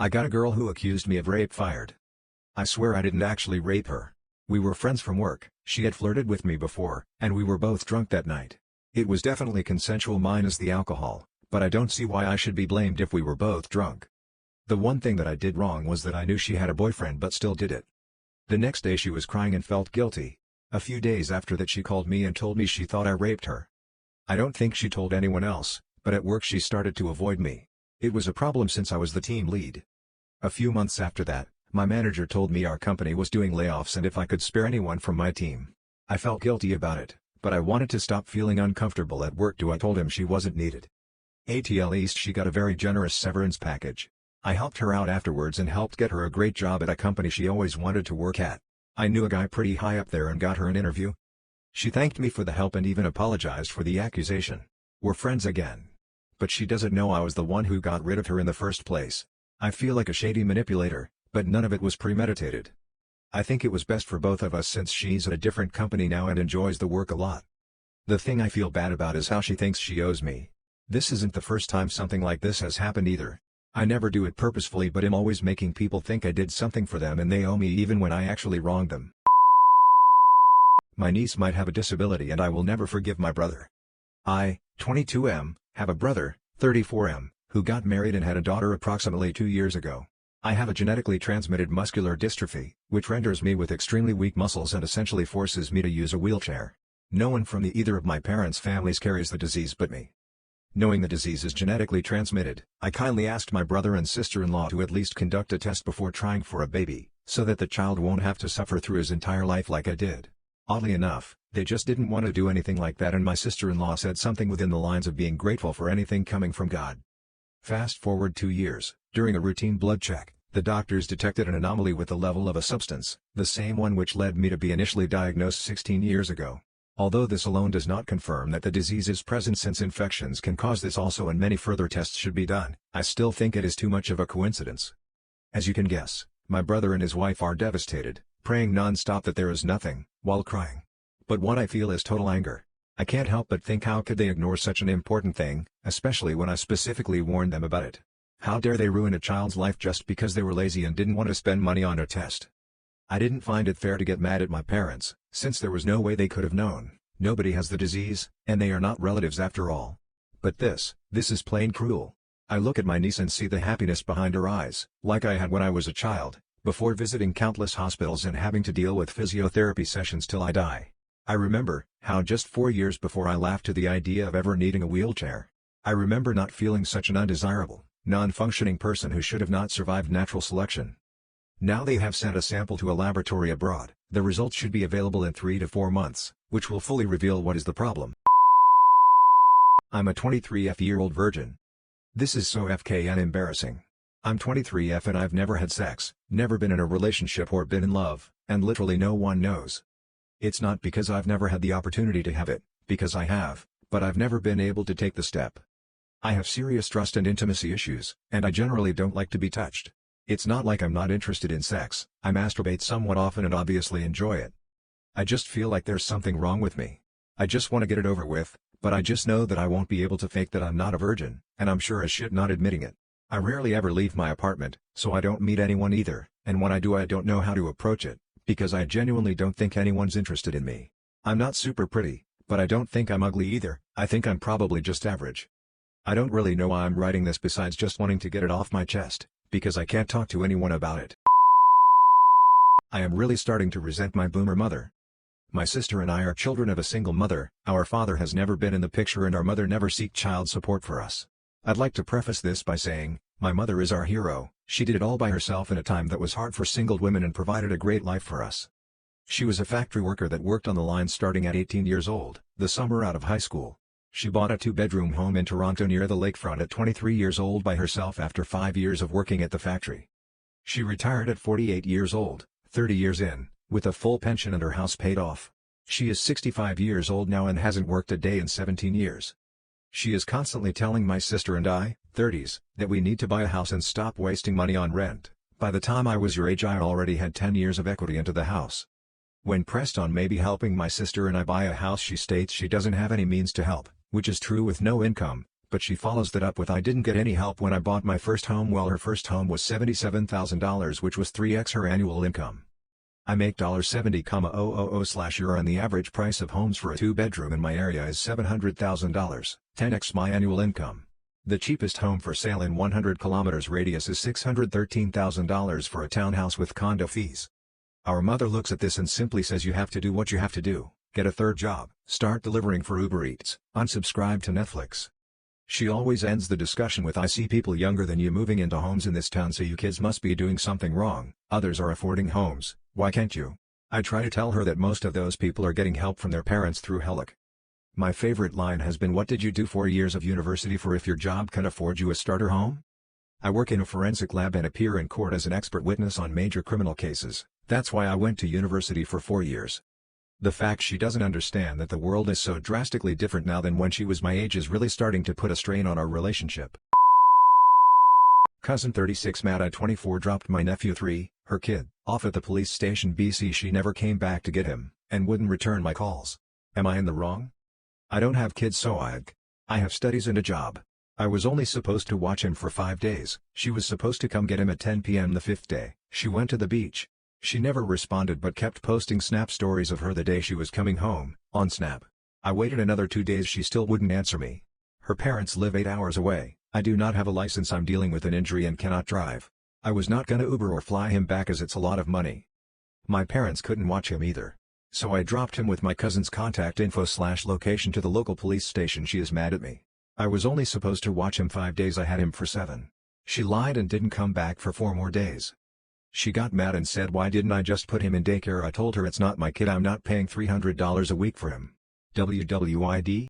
I got a girl who accused me of rape fired. I swear I didn't actually rape her. We were friends from work, she had flirted with me before, and we were both drunk that night. It was definitely consensual minus the alcohol, but I don't see why I should be blamed if we were both drunk. The one thing that I did wrong was that I knew she had a boyfriend but still did it. The next day she was crying and felt guilty. A few days after that she called me and told me she thought I raped her. I don't think she told anyone else, but at work she started to avoid me. It was a problem since I was the team lead. A few months after that, my manager told me our company was doing layoffs and if I could spare anyone from my team. I felt guilty about it, but I wanted to stop feeling uncomfortable at work too. I told him she wasn't needed. At least she got a very generous severance package. I helped her out afterwards and helped get her a great job at a company she always wanted to work at. I knew a guy pretty high up there and got her an interview. She thanked me for the help and even apologized for the accusation. We're friends again. But she doesn't know I was the one who got rid of her in the first place. I feel like a shady manipulator, but none of it was premeditated. I think it was best for both of us since she's at a different company now and enjoys the work a lot. The thing I feel bad about is how she thinks she owes me. This isn't the first time something like this has happened either. I never do it purposefully but I'm always making people think I did something for them and they owe me even when I actually wronged them. My niece might have a disability and I will never forgive my brother. I, 22M, have a brother, 34M, who got married and had a daughter approximately 2 years ago. I have a genetically transmitted muscular dystrophy, which renders me with extremely weak muscles and essentially forces me to use a wheelchair. No one from either of my parents' families carries the disease but me. Knowing the disease is genetically transmitted, I kindly asked my brother and sister-in-law to at least conduct a test before trying for a baby, so that the child won't have to suffer through his entire life like I did. Oddly enough, they just didn't want to do anything like that and my sister-in-law said something within the lines of being grateful for anything coming from God. Fast forward 2 years, during a routine blood check, the doctors detected an anomaly with the level of a substance, the same one which led me to be initially diagnosed 16 years ago. Although this alone does not confirm that the disease is present since infections can cause this also and many further tests should be done, I still think it is too much of a coincidence. As you can guess, my brother and his wife are devastated, praying non-stop that there is nothing, while crying. But what I feel is total anger. I can't help but think how could they ignore such an important thing, especially when I specifically warned them about it. How dare they ruin a child's life just because they were lazy and didn't want to spend money on a test. I didn't find it fair to get mad at my parents, since there was no way they could have known. Nobody has the disease, and they are not relatives after all. But this is plain cruel. I look at my niece and see the happiness behind her eyes, like I had when I was a child, before visiting countless hospitals and having to deal with physiotherapy sessions till I die. I remember how just 4 years before I laughed to the idea of ever needing a wheelchair. I remember not feeling such an undesirable, non-functioning person who should have not survived natural selection. Now they have sent a sample to a laboratory abroad. The results should be available in 3 to 4 months, which will fully reveal what is the problem. I'm a 23-year-old virgin. This is so FK and embarrassing. I'm 23F and I've never had sex, never been in a relationship or been in love, and literally no one knows. It's not because I've never had the opportunity to have it, because I have, but I've never been able to take the step. I have serious trust and intimacy issues, and I generally don't like to be touched. It's not like I'm not interested in sex, I masturbate somewhat often and obviously enjoy it. I just feel like there's something wrong with me. I just want to get it over with, but I just know that I won't be able to fake that I'm not a virgin, and I'm sure as shit not admitting it. I rarely ever leave my apartment, so I don't meet anyone either, and when I do I don't know how to approach it, because I genuinely don't think anyone's interested in me. I'm not super pretty, but I don't think I'm ugly either, I think I'm probably just average. I don't really know why I'm writing this besides just wanting to get it off my chest, because I can't talk to anyone about it. I am really starting to resent my boomer mother. My sister and I are children of a single mother, our father has never been in the picture and our mother never seeked child support for us. I'd like to preface this by saying, my mother is our hero, she did it all by herself in a time that was hard for single women and provided a great life for us. She was a factory worker that worked on the line starting at 18 years old, the summer out of high school. She bought a 2-bedroom home in Toronto near the lakefront at 23 years old by herself after 5 years of working at the factory. She retired at 48 years old, 30 years in, with a full pension and her house paid off. She is 65 years old now and hasn't worked a day in 17 years. She is constantly telling my sister and I, 30s, that we need to buy a house and stop wasting money on rent. By the time I was your age I already had 10 years of equity into the house. When pressed on maybe helping my sister and I buy a house she states she doesn't have any means to help, which is true with no income, But she follows that up with "I didn't get any help when I bought my first home." Well, her first home was $77,000, which was 3x her annual income. I make $70,000/year and the average price of homes for a 2-bedroom in my area is $700,000, 10x my annual income. The cheapest home for sale in 100 kilometers radius is $613,000 for a townhouse with condo fees. Our mother looks at this and simply says, "You have to do what you have to do, get a third job, start delivering for Uber Eats, unsubscribe to Netflix." She always ends the discussion with, "I see people younger than you moving into homes in this town, so you kids must be doing something wrong. Others are affording homes, why can't you?" I try to tell her that most of those people are getting help from their parents through HELOC. My favorite line has been, "What did you do 4 years of university for if your job can afford you a starter home?" I work in a forensic lab and appear in court as an expert witness on major criminal cases. That's why I went to university for 4 years. The fact she doesn't understand that the world is so drastically different now than when she was my age is really starting to put a strain on our relationship. Cousin 36 mad at 24 dropped my nephew 3, her kid, off at the police station BC. She never came back to get him, and wouldn't return my calls. Am I in the wrong? I don't have kids, so I have studies and a job. I was only supposed to watch him for 5 days. She was supposed to come get him at 10 p.m. the 5th day. She went to the beach. She never responded but kept posting Snap stories of her the day she was coming home, on Snap. I waited another 2 days, she still wouldn't answer me. Her parents live 8 hours away. I do not have a license, I'm dealing with an injury and cannot drive. I was not gonna Uber or fly him back as it's a lot of money. My parents couldn't watch him either. So I dropped him with my cousin's contact info/location to the local police station. She is mad at me. I was only supposed to watch him 5 days, I had him for 7. She lied and didn't come back for 4 more days. She got mad and said, "Why didn't I just put him in daycare?" I told her, "It's not my kid, I'm not paying $300 a week for him." WWID?